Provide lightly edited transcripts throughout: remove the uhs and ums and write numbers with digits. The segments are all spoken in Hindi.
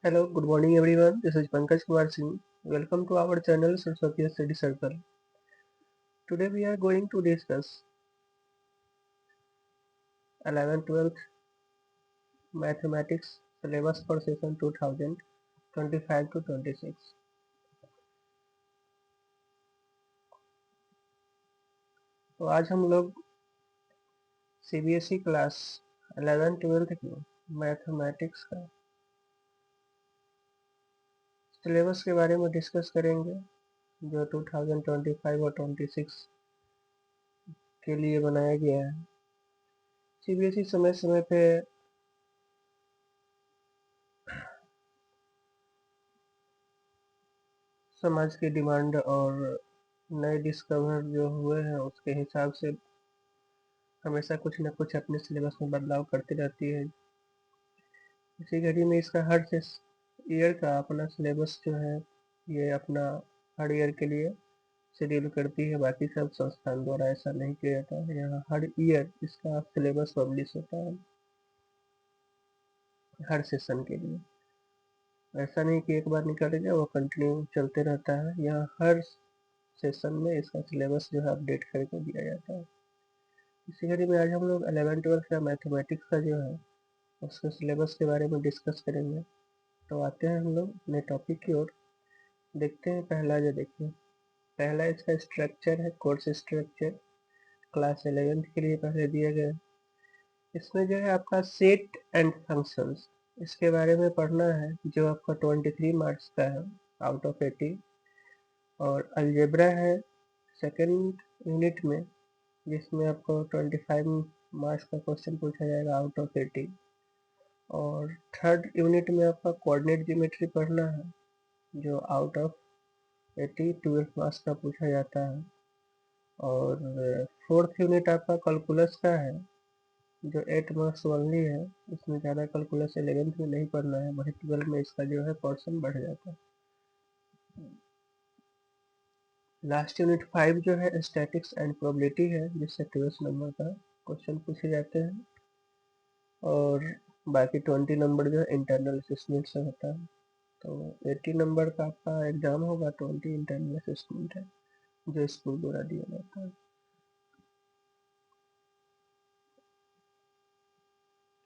Hello, good morning everyone. This is Pankaj Kumar Singh. Welcome to our channel Saraswati Study Circle. Today we are going to discuss 11th 12th Mathematics syllabus for session 2025 to 26. तो आज हम लोग CBSE क्लास 11th 12th की मैथमेटिक्स का सिलेबस के बारे में डिस्कस करेंगे जो 2025 और 26 के लिए बनाया गया है। CBSE समय समय पे समाज की डिमांड और नए डिस्कवर जो हुए हैं उसके हिसाब से हमेशा कुछ न कुछ अपने सिलेबस में बदलाव करती रहती है। इसी घड़ी में इसका हर ईयर का अपना सिलेबस जो है ये अपना हर ईयर के लिए शेड्यूल करती है। बाकी सब संस्थान द्वारा ऐसा नहीं किया जाता है। यहाँ हर ईयर इसका सिलेबस पब्लिश होता है हर सेशन के लिए। ऐसा नहीं कि एक बार निकल गया वो कंटिन्यू चलते रहता है। यहाँ हर सेशन में इसका सिलेबस जो है अपडेट करके दिया जाता है। इसी घड़ी में आज हम लोग 11 12 का मैथमेटिक्स का जो है उसके सिलेबस के बारे में डिस्कस करेंगे। तो आते हैं हम लोग अपने टॉपिक की ओर। देखते हैं पहला जो देखिए पहला इसका स्ट्रक्चर है, कोर्स स्ट्रक्चर क्लास 11th के लिए पहले दिया गया है। इसमें जो है आपका सेट एंड फंक्शंस इसके बारे में पढ़ना है जो आपका 23 मार्क्स का है आउट ऑफ 80। और अलजेब्रा है सेकेंड यूनिट में जिसमें आपको 25 मार्क्स का क्वेश्चन पूछा जाएगा आउट ऑफ 80। और थर्ड यूनिट में आपका कोऑर्डिनेट ज्योमेट्री पढ़ना है जो आउट ऑफ 80 12 मार्क्स का पूछा जाता है। और फोर्थ यूनिट आपका कैलकुलस का है जो 8 मार्क्स ओनली है। इसमें ज़्यादा कैलकुलस 11th में नहीं पढ़ना है, वही 12 में इसका जो है पोर्शन बढ़ जाता है। लास्ट यूनिट 5 जो है स्टैटिक्स एंड प्रोबेबिलिटी है जिससे 12 नंबर का क्वेश्चन पूछे जाते हैं। और बाकी 20 नंबर जो है इंटरनल असेसमेंट से होता है। तो 80 नंबर का आपका एग्जाम होगा, 20 इंटरनल असेसमेंट है जो स्कूल द्वारा दिया जाता है।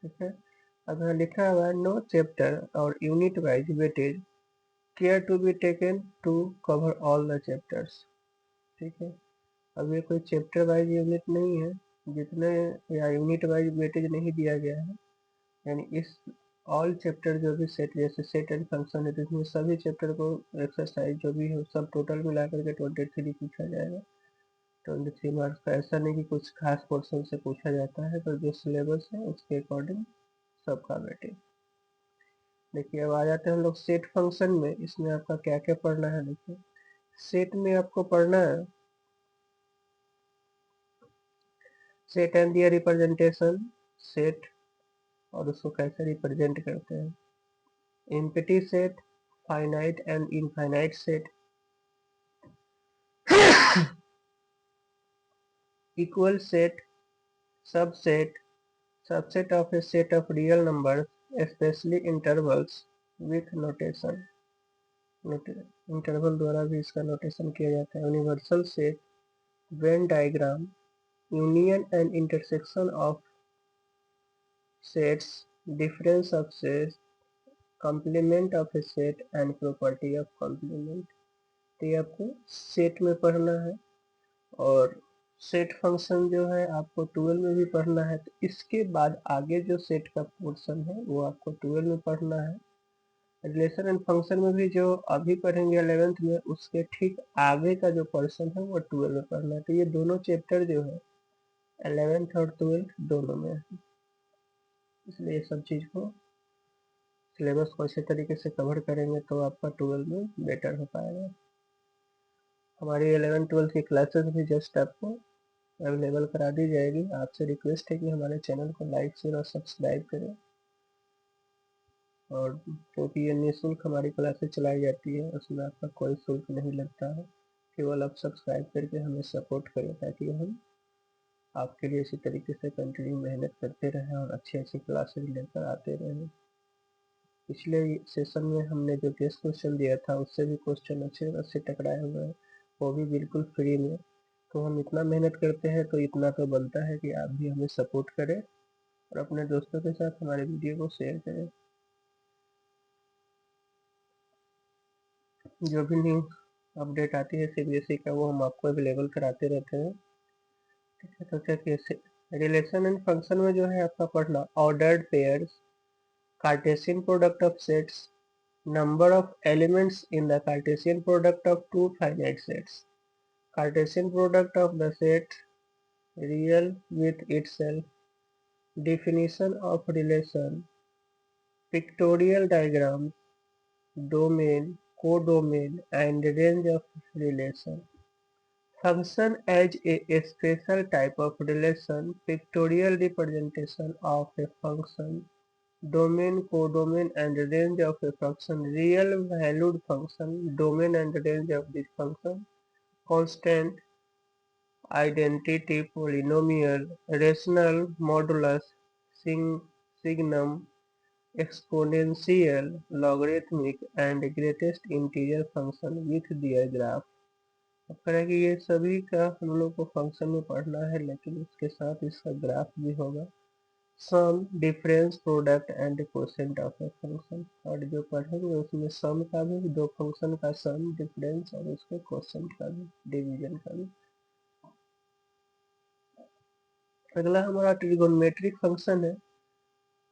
ठीक है, अब यहाँ लिखा हुआ है नो चैप्टर और unit wise weightage care to be taken to cover all the chapters. ठीक है, अब ये कोई चैप्टर वाइज यूनिट नहीं है जितने या यूनिट वाइज वेटेज नहीं दिया गया है। यानी इस ऑल चैप्टर जो भी सेट जैसे सेट एंड फंक्शन है तो इसमें सभी चैप्टर को एक्सरसाइज जो भी है सब टोटल मिला करके 23 पूछा जाएगा। 23 मार्क्स का ऐसा नहीं कि कुछ खास पोर्शन से पूछा जाता है, तो जो सिलेबस है उसके अकॉर्डिंग सबका वेटेज। देखिए अब आ जाते हैं हम लोग सेट फंक्शन में। इसमें आपका क्या क्या पढ़ना है। देखिए सेट में आपको पढ़ना है set and their representation, set और उसको कैसे रिप्रेजेंट करते हैं, empty set, finite and infinite set, equal set, subset, subset of a set of real numbers, especially intervals with notation। Interval द्वारा भी इसका नोटेशन किया जाता है। Universal set, Venn diagram, union and intersection of sets, difference of sets, complement of a set and property of complement. तो ये आपको सेट में पढ़ना है। और सेट फंक्शन जो है आपको 12 में भी पढ़ना है। तो इसके बाद आगे जो सेट का पोर्शन है वो आपको 12 में पढ़ना है। रिलेशन एंड फंक्शन में भी जो अभी पढ़ेंगे 11th में उसके ठीक आगे का जो पोर्शन है वो 12 में पढ़ना है। तो ये दोनों चैप्टर जो है 11th और 12th दोनों में है। इसलिए ये सब चीज़ को सिलेबस को अच्छे तरीके से कवर करेंगे तो आपका 12 में बेटर हो पाएगा। हमारी 11th 12th की क्लासेस भी जस्ट आपको अवेलेबल करा दी जाएगी। आपसे रिक्वेस्ट है कि हमारे चैनल को लाइक शेयर और सब्सक्राइब करें। और क्योंकि ये निःशुल्क हमारी क्लासेस चलाई जाती है उसमें आपका कोई शुल्क नहीं लगता है, केवल आप सब्सक्राइब करके हमें सपोर्ट करें ताकि हम आपके लिए इसी तरीके से कंटिन्यू मेहनत करते रहें और अच्छी अच्छी क्लासेस लेकर आते रहें। पिछले सेशन में हमने जो टेस्ट क्वेश्चन दिया था उससे भी क्वेश्चन अच्छे टकराए हुए हैं, वो भी बिल्कुल फ्री में। तो हम इतना मेहनत करते हैं तो इतना तो बनता है कि आप भी हमें सपोर्ट करें और अपने दोस्तों के साथ हमारे वीडियो को शेयर करें। जो भी न्यू अपडेट आती है सीबीएसई का वो हम आपको अवेलेबल कराते रहते हैं। ठीक है, तो क्या कैसे रिलेशन एंड फंक्शन में जो है आपका पढ़ना ordered pairs, Cartesian product of sets, number of elements in the Cartesian product of two finite sets, Cartesian product of the set real with itself, definition of relation, pictorial diagrams, domain, codomain, and range of relation. Function as a special type of relation, pictorial representation of a function, domain, codomain, and range of a function, real valued function, domain and range of this function, constant, identity, polynomial, rational, modulus, signum, exponential, logarithmic, and greatest integer function with their graph। अब करें कि ये सभी का हम लोग को फंक्शन में पढ़ना है, लेकिन इसके साथ इसका ग्राफ भी होगा। Sum, difference, product and quotient of a function, और जो पढ़ेंगे उसमें सम का भी, दो फंक्शन का सम, डिफरेंस और उसके कोसेंट का भी, डिवीजन का भी। अगला हमारा ट्रिगोनोमेट्रिक फंक्शन है।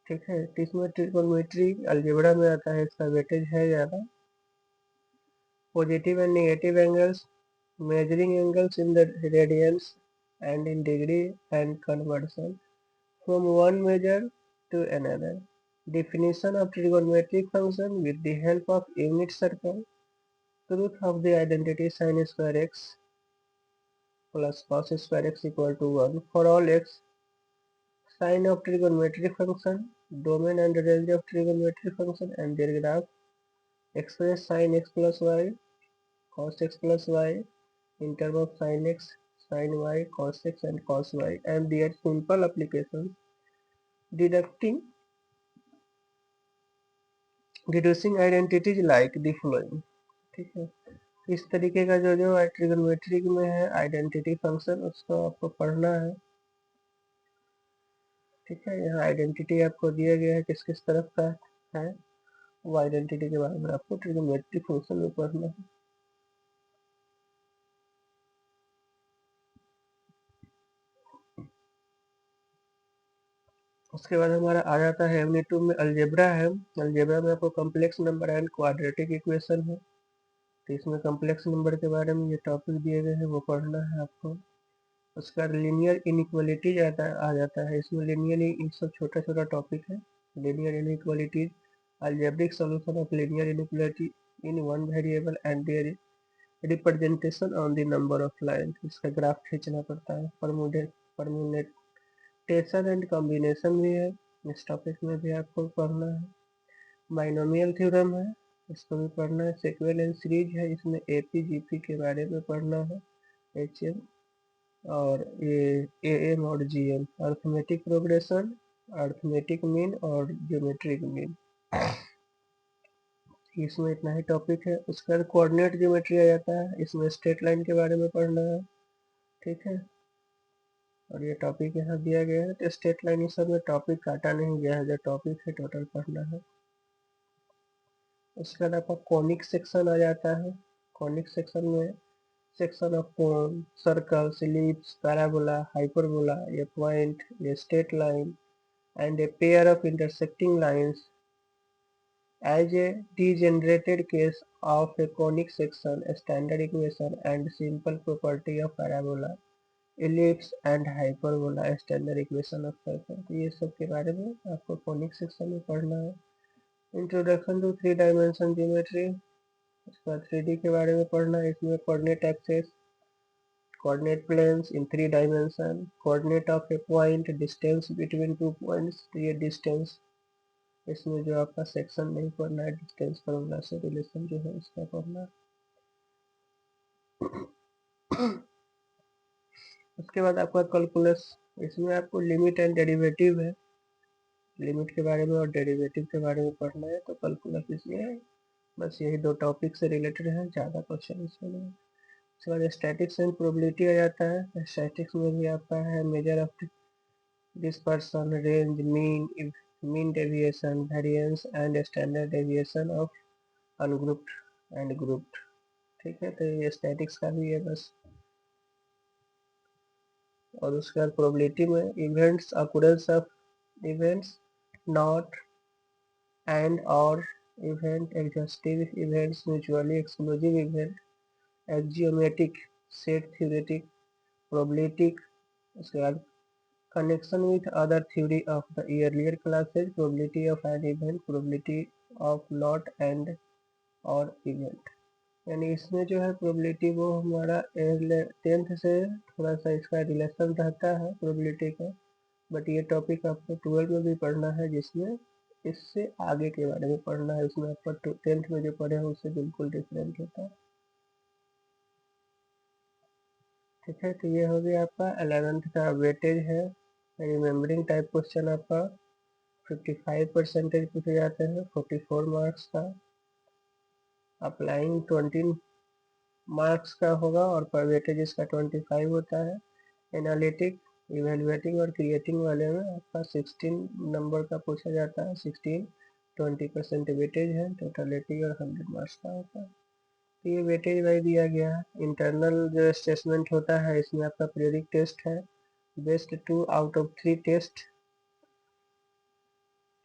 ठीक है, इसमें ट्रिगोनोमेट्री अलजेब्रा में आता है, इसका वेटेज है ज़्यादा। Positive and negative angles, measuring angles in the radians and in degree and conversion from one measure to another. Definition of trigonometric function with the help of unit circle. Truth of the identity sin square x plus cos square x equal to 1 for all x. Sign of trigonometric function, domain and range of trigonometric function and their graph. Express sin x plus y, cos x plus y in terms of sin x, sin y, cos x and cos y and their simple applications. Deducing identities like the following. ठीक है, इस तरीके का जो ट्रिगोनोमेट्रिक में है आइडेंटिटी फंक्शन, उसको आपको पढ़ना है। ठीक है, यहाँ आइडेंटिटी आपको दिया गया है किस किस तरफ का है, वो आइडेंटिटी के बारे में आपको ट्रिगोनोमेट्रिक फंक्शन में पढ़ना है। उसके बाद हमारा आ जाता है यूनिट 2 में अलजेब्रा है। अलजेब्रा में आपको complex number and quadratic equation है, तो इसमें कम्प्लेक्स नंबर के बारे में ये टॉपिक दिए गए हैं वो पढ़ना है आपको। उसके बाद लीनियर इनइक्वालिटीज आ जाता है, इसमें लीनियर ये सब छोटा छोटा टॉपिक है। Linear inequalities, algebraic solution of linear inequality in one variable and their representation on the number of line, इसका ग्राफ खींचना पड़ता है। परम्यूटेशन एंड कॉम्बिनेशन भी है, इस टॉपिक में भी आपको पढ़ना है। बाइनोमियल थ्योरम है, इसको भी पढ़ना है। सीक्वेंस एंड सीरीज है, इसमें एपी जीपी के बारे में पढ़ना है, एचएम और ये एएम और GM. Arithmetic progression, arithmetic mean और ज्योमेट्रिक मीन, इसमें इतना ही टॉपिक है। उसके बाद कोऑर्डिनेट ज्योमेट्री आ जाता है, इसमें स्ट्रेट लाइन के बारे में पढ़ना है। ठीक है, और ये टॉपिक यहाँ दिया गया है, तो स्ट्रेट लाइन इस सब में टॉपिक काटा नहीं गया है, जो टॉपिक है टोटल पढ़ना है। उसके बाद आपका कॉनिक सेक्शन आ जाता है। कॉनिक सेक्शन में section of cone, circles, ellipse, parabola, hyperbola, A point, a straight line and a pair of intersecting lines as a degenerated case of a conic section, a standard equation and simple property of parabola, ellipse and hyperbola, a standard equation of circle। तो ये सब के बारे में आपको कॉनिक सेक्शन में पढ़ना है। Introduction to three dimension geometry, उसके बाद 3D के बारे में पढ़ना है। इसमें coordinate axes, coordinate planes in three dimension, coordinate of a point, distance between two points, ये distance, इसमें जो आपका सेक्शन नहीं पढ़ना है, डिस्टेंस फार्मूला से रिलेशन जो है इसका पढ़ना है। उसके बाद आपका कैलकुलस, इसमें आपको लिमिट एंड डेरिवेटिव है, लिमिट के बारे में और डेरिवेटिव के बारे में पढ़ना है, तो कैलकुलस इसमें बस यही 2 टॉपिक से रिलेटेड है, ज़्यादा क्वेश्चन इसमें नहीं। उसके बाद स्टैटिक्स एंड प्रोबेबिलिटी आ जाता है। स्टैटिक्स में भी आपका है measure of dispersion, range, mean deviation, variance and standard deviation of ungrouped and grouped। ठीक है, तो ये स्टैटिक्स का भी है बस। और उसके बाद प्रोबेबिलिटी में events, occurrence of events, not and और event, exhaustive events, mutually exclusive event, axiomatic set, theoretic, probability. उसके बाद connection with other theory of the earlier classes, probability of an event, probability of not and or event। यानी इसमें जो है प्रोबेबिलिटी वो हमारा 10th से थोड़ा सा इसका रिलेशन रहता है प्रोबेबिलिटी का, बट ये टॉपिक आपको 12 में भी पढ़ना है, जिसमें इससे आगे के बारे में पढ़ना है। उसमें आपका 10th में जो पढ़े हैं उससे बिल्कुल डिफरेंट होता है। ठीक है, तो ये हो गया आपका 11th का वेटेज है। रिमेम्बरिंग टाइप क्वेश्चन आपका 55% पूछे जाते हैं, 44 मार्क्स का। अप्लाइंग 20 मार्क्स का होगा और पर वेटेज इसका 25 होता है। एनालिटिक, इवेलुएटिंग और क्रिएटिंग वाले में आपका 16 नंबर का पूछा जाता है। 16 20% वेटेज है, टोटलिटी और 100 मार्क्स का होता है। तो ये वेटेज वाइज दिया गया है। इंटरनल जो असेसमेंट होता है इसमें आपका पीरियडिक टेस्ट है, बेस्ट 2 आउट ऑफ 3 टेस्ट।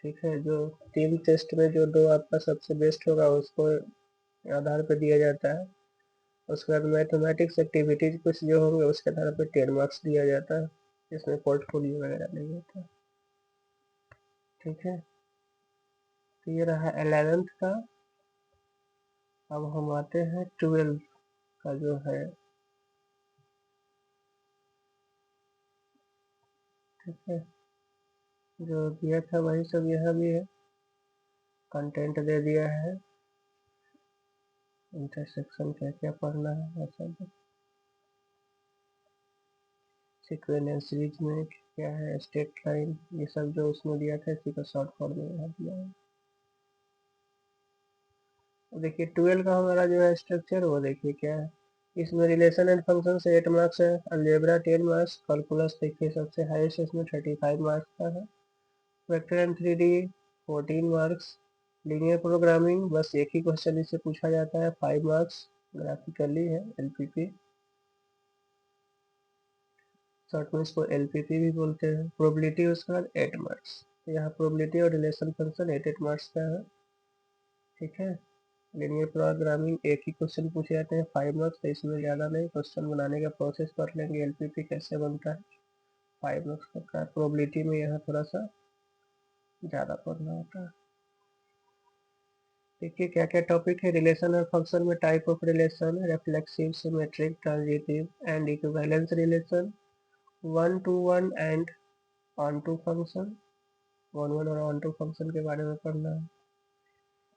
ठीक है, जो 3 टेस्ट में जो 2 आपका सबसे बेस्ट होगा उसको आधार पर दिया जाता है। उसके बाद मैथमेटिक्स एक्टिविटीज कुछ जो होंगे उसके आधार पर 10 मार्क्स दिया जाता है, जिसमें पोर्टफोलियो वगैरह नहीं होता। ठीक है, तो ये रहा 11th का। अब हम आते हैं 12th का जो है। ठीक है, जो दिया था वही सब यहाँ भी है, कंटेंट दे दिया है, इंटरसेक्शन क्या क्या पढ़ना है ऐसा। सीक्वेंस सीरीज में क्या है, स्टेट लाइन, ये सब जो उसमें दिया था इसी का शॉर्ट फॉर्म में यहाँ दिया है। देखिए 12 का हमारा जो है स्ट्रक्चर वो देखिए क्या है। इसमें रिलेशन एंड फंक्शन से 8 मार्क्स है, अलजेब्रा 10 मार्क्स, कैलकुलस देखिए सबसे हाईएस्ट इसमें 35 मार्क्स का है, vector and 3D 14 marks, linear programming बस एक ही क्वेश्चन इससे पूछा जाता है 5 मार्क्स, ग्राफिकली है LPP, शॉर्ट में इसको LPP भी बोलते हैं। प्रोबेबिलिटी उसके बाद 8 मार्क्स, तो यहाँ प्रोबेबिलिटी और रिलेशन फंक्शन 8 मार्क्स का है। ठीक है, लीनियर प्रोग्रामिंग एक ही क्वेश्चन पूछे जाते हैं 5 मार्क्स, तो इसमें ज़्यादा नहीं, क्वेश्चन बनाने का प्रोसेस पढ़ लेंगे, LPP कैसे बनता है, 5 मार्क्स का। प्रोबेबिलिटी में यहाँ थोड़ा सा ज़्यादा पढ़ना होता है। देखिए क्या क्या टॉपिक है। रिलेशन और फंक्शन में type of relation, reflexive, symmetric, transitive and equivalence relation, 1 to 1 and onto function, 1 1 और ऑन टू फंक्शन के बारे में पढ़ना है।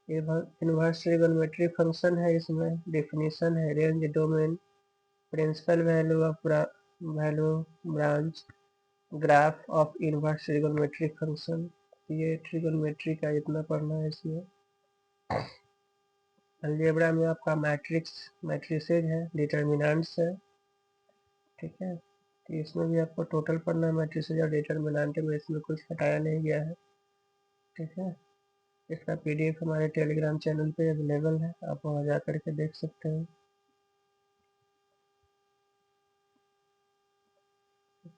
इनवर्स ट्रिगोनोमेट्री फंक्शन है, इसमें डेफिनेशन है, range, domain, principal value of value, branch, graph of inverse trigonometric function. ये ट्रिगोनोमेट्री का इतना पढ़ना है इसमें। अलजेब्रा में आपका मैट्रिसेज है, डिटर्मिनेंट्स है। ठीक है, तो इसमें भी आपको टोटल पढ़ना है, मैट्रिसेज और डिटर्मिनेंट में इसमें कुछ हटाया नहीं गया है। ठीक है, इसका PDF हमारे टेलीग्राम चैनल पे अवेलेबल है, आप वहाँ जा करके देख सकते हैं।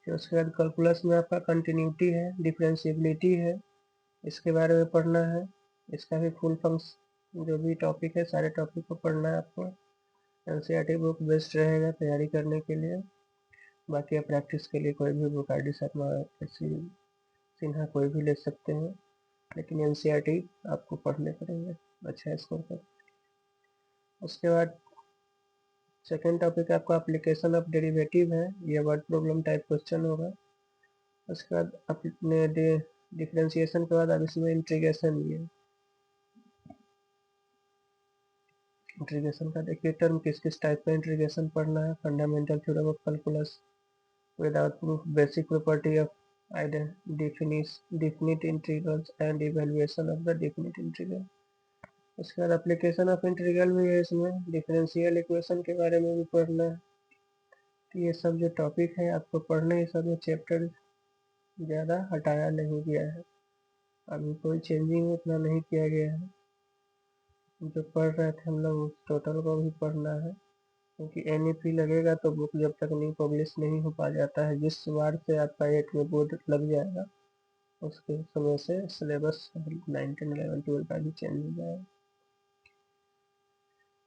उसके बाद कैलकुलस में आपका कंटिन्यूटी है, डिफरेंशिएबिलिटी है, इसके बारे में पढ़ना है। इसका भी फुल फंक्शन जो भी टॉपिक है सारे टॉपिक को पढ़ना है आपको। NCERT बुक बेस्ट रहेगा तैयारी करने के लिए। बाकी आप प्रैक्टिस के लिए कोई भी बुक RD शर्मा, सिन्हा कोई भी ले सकते हैं, लेकिन NCERT आपको पढ़ने पड़ेंगे अच्छा स्कोर कर। उसके बाद सेकेंड टॉपिक आपका एप्लीकेशन ऑफ डेरिवेटिव है, ये वर्ड प्रॉब्लम टाइप क्वेश्चन होगा। उसके बाद अपने डिफरेंशिएशन के बाद अब इसमें इंटीग्रेशन भी है। इंटीग्रेशन का देखिए टर्म किस किस टाइप का इंटीग्रेशन पढ़ना है। Fundamental theorem of calculus, without proof, basic property of definite integrals and evaluation of the definite integral। उसके बाद एप्लीकेशन ऑफ इंटीग्रल भी है, इसमें डिफरेंशियल इक्वेशन के बारे में भी पढ़ना है। तो ये सब जो टॉपिक है आपको पढ़ना है, सब चैप्टर ज़्यादा हटाया नहीं गया है, अभी कोई चेंजिंग उतना नहीं किया गया है। जो पढ़ रहे थे हम लोग उस टोटल को भी पढ़ना है, क्योंकि NEP लगेगा तो बुक जब तक नहीं पब्लिश नहीं हो पा जाता है, जिस वार से आपका 8 में बोर्ड लग जाएगा उसके समय से सिलेबस 9, 10, 11, 12 का भी चेंज हो जाएगा।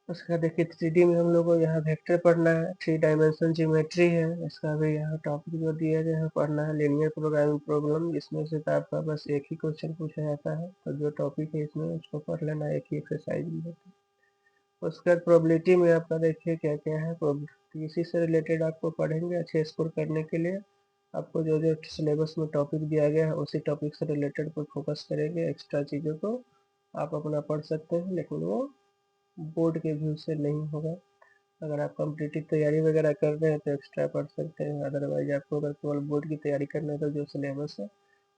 उसका देखिए 3D में हम लोग को यहाँ वेक्टर पढ़ना है, 3 डायमेंशन ज्योमेट्री है, इसका भी यहाँ टॉपिक जो दिया गया है पढ़ना है। लीनियर प्रोग्रामिंग प्रॉब्लम, इसमें से तो आपका बस एक ही क्वेश्चन पूछा जाता है, तो जो टॉपिक है इसमें उसको पढ़ लेना, एक ही एक्सरसाइज भी होता है। उसके बाद प्रोबेबिलिटी में आपका देखिए क्या क्या है, प्रोबेबिलिटी इसी से रिलेटेड आपको पढ़ेंगे। अच्छे स्कोर करने के लिए आपको जो जो सिलेबस में टॉपिक दिया गया है उसी टॉपिक से रिलेटेड पर फोकस करेंगे। एक्स्ट्रा चीज़ों को आप अपना पढ़ सकते हैं, लेकिन वो बोर्ड के व्यू से नहीं होगा। अगर आप कॉम्पिटिटिव तैयारी वगैरह कर रहे हैं तो एक्स्ट्रा पढ़ सकते हैं, अदरवाइज आपको अगर केवल बोर्ड की तैयारी करना है तो जो सिलेबस है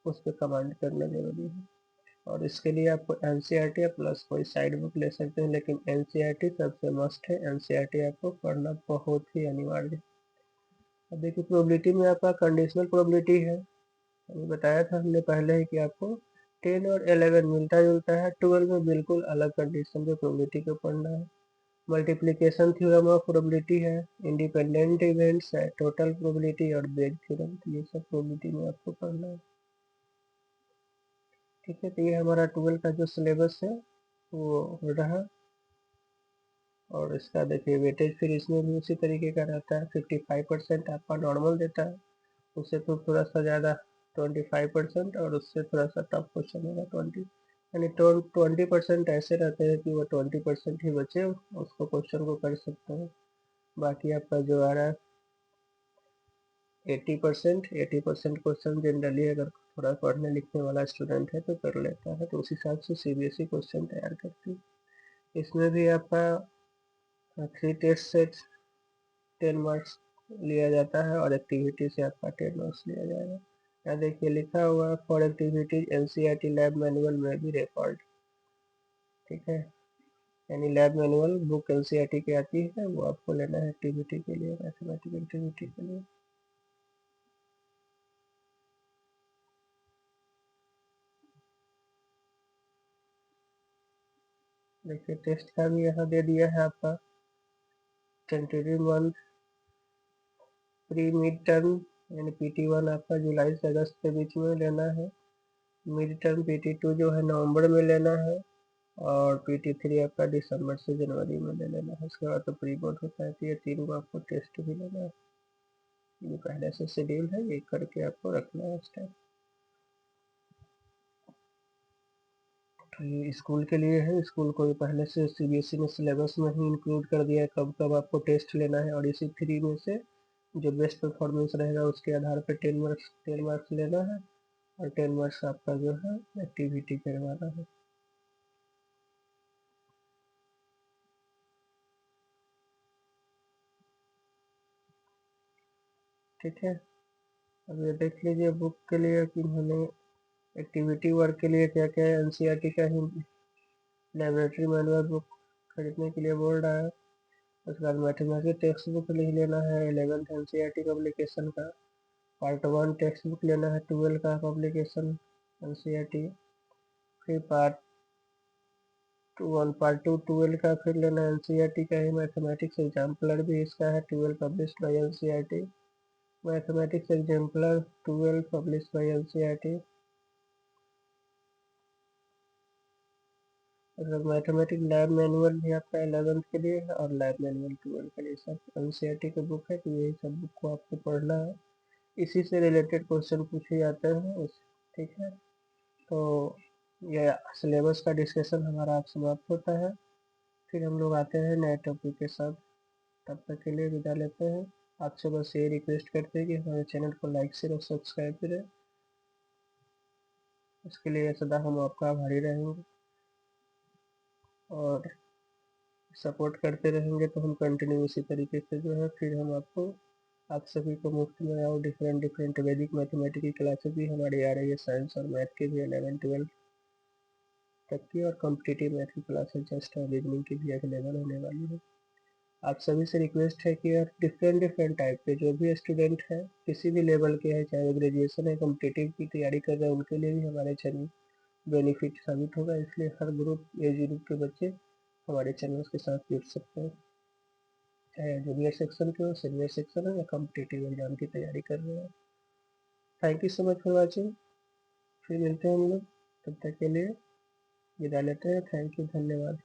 उस पर कमांड करना जरूरी है। और इसके लिए आपको NCERT या प्लस कोई साइड बुक ले सकते हैं, लेकिन NCERT सबसे मस्ट है, NCERT आपको पढ़ना बहुत ही अनिवार्य है। अब देखिए प्रोबेबिलिटी में आपका कंडीशनल प्रोबेबिलिटी है, अभी बताया था हमने पहले ही कि आपको 10 और 11 मिलता जुलता है, 12 में बिल्कुल अलग कंडीशन पे प्रोबेबिलिटी को पढ़ना है। मल्टीप्लिकेशन थ्योरम ऑफ प्रोबेबिलिटी है, इंडिपेंडेंट इवेंट्स है, टोटल प्रोबेबिलिटी और बेग थ्योरम, ये सब प्रोबेबिलिटी में आपको पढ़ना है। ठीक है, तो ये हमारा 12 का जो सिलेबस है वो रहा। और इसका देखिए वेटेज फिर इसमें भी उसी तरीके का रहता है, 55% आपका नॉर्मल देता है, उससे तो थोड़ा सा ज़्यादा 25%, और उससे थोड़ा सा टफ क्वेश्चन होगा 20, यानी 20% ऐसे रहते हैं कि वो 20% ही बचे उसको क्वेश्चन को कर सकते हैं। बाकी आपका जो आ रहा है 80% क्वेश्चन जनरली अगर थोड़ा पढ़ने लिखने वाला स्टूडेंट है तो कर लेता है, तो उस हिसाब से CBSE क्वेश्चन तैयार करती है। इसमें भी आपका 3 टेस्ट सेट 10 मार्क्स लिया जाता है, और एक्टिविटी से आपका 10 मार्क्स लिया जाएगा। यहाँ देखिए लिखा हुआ है for activities NCERT lab manual में भी रिकॉर्ड। ठीक है, यानी लैब मैनुअल बुक NCERT की आती है, वो आपको लेना है एक्टिविटी के लिए, मैथमेटिकल एक्टिविटी के लिए। देखिए टेस्ट का भी यहाँ दे दिया है आपका, tentative month, pre mid term यानी PT1 आपका जुलाई से अगस्त के बीच में लेना है, मिड टर्म PT2 जो है नवंबर में लेना है, और PT3 आपका दिसंबर से जनवरी में ले लेना है। उसके बाद तो प्री बोर्ड होता है, तो ये 3 को आपको टेस्ट भी लेना है। ये पहले से शेड्यूल है, ये करके आपको रखना है इस टाइम। तो ये स्कूल के लिए है, स्कूल को पहले से CBSE ने सिलेबस में ही इंक्लूड कर दिया है कब कब आपको टेस्ट लेना है, और इसी 3 में से जो बेस्ट परफॉर्मेंस रहेगा उसके आधार पर 10 मार्क्स लेना है, और 10 मार्क्स आपका जो है एक्टिविटी करवाना है। ठीक है, अब ये देख लीजिए बुक के लिए कि मैंने एक्टिविटी वर्क के लिए क्या क्या है। NCERT का ही लेबोरेटरी मैनुअल बुक खरीदने के लिए बोल रहा है। उसके बाद मैथमेटिक्स टेक्स्ट बुक लिख लेना है 11th NCERT पब्लिकेशन का, पार्ट 1 टेक्स्ट बुक लेना है 12 का पब्लिकेशन NCERT, फिर पार्ट 2 12 का फिर लेना NCERT का ही मैथमेटिक्स एग्जाम्पलर भी इसका है 12 published by NCERT, mathematics exemplar 12 published by NCERT। मतलब मैथमेटिक्स लैब मैनुअल भी आपका 11th के लिए है, और लैब मैनुअल 12 के लिए, सब NCERT का बुक है, तो यही सब बुक को आपको पढ़ना है, इसी से रिलेटेड क्वेश्चन पूछे जाते हैं। ठीक है, तो यह सिलेबस का डिस्कशन हमारा आप समाप्त होता है, फिर हम लोग आते हैं नए टॉपिक के साथ। तब तक के लिए विदा लेते हैं। आपसे बस ये रिक्वेस्ट करते हैं कि हमारे चैनल को लाइक शेयर और सब्सक्राइब करें, इसके लिए सदा हम आपका आभारी रहेंगे, और सपोर्ट करते रहेंगे तो हम कंटिन्यू इसी तरीके से जो है फिर हम आपको आप सभी को मुफ्त में और डिफरेंट वैदिक मैथमेटिक्स की क्लासेस भी हमारी आ रही है, साइंस और मैथ की भी 11-12 तक की, और कॉम्पिटिटिव मैथ की क्लासेस जस्ट और रीजनिंग की भी अवेलेबल होने वाली है। आप सभी से रिक्वेस्ट है कि यार डिफरेंट टाइप के जो भी स्टूडेंट हैं, किसी भी लेवल के हैं, चाहे वो ग्रेजुएशन है, कॉम्पिटिटिव की तैयारी कर रहे हैं, उनके लिए भी हमारे चैनल बेनिफिट साबित होगा, इसलिए हर ग्रुप एज ग्रुप के बच्चे हमारे चैनल के साथ जुड़ सकते हैं, चाहे जूनियर सेक्शन के हो, सीनियर सेक्शन हो, या कॉम्पिटिटिव एग्जाम की तैयारी कर रहे हैं। Thank you so much for watching. फिर मिलते हैं हम लोग, तब तक के लिए विदा लेते हैं। थैंक यू, धन्यवाद।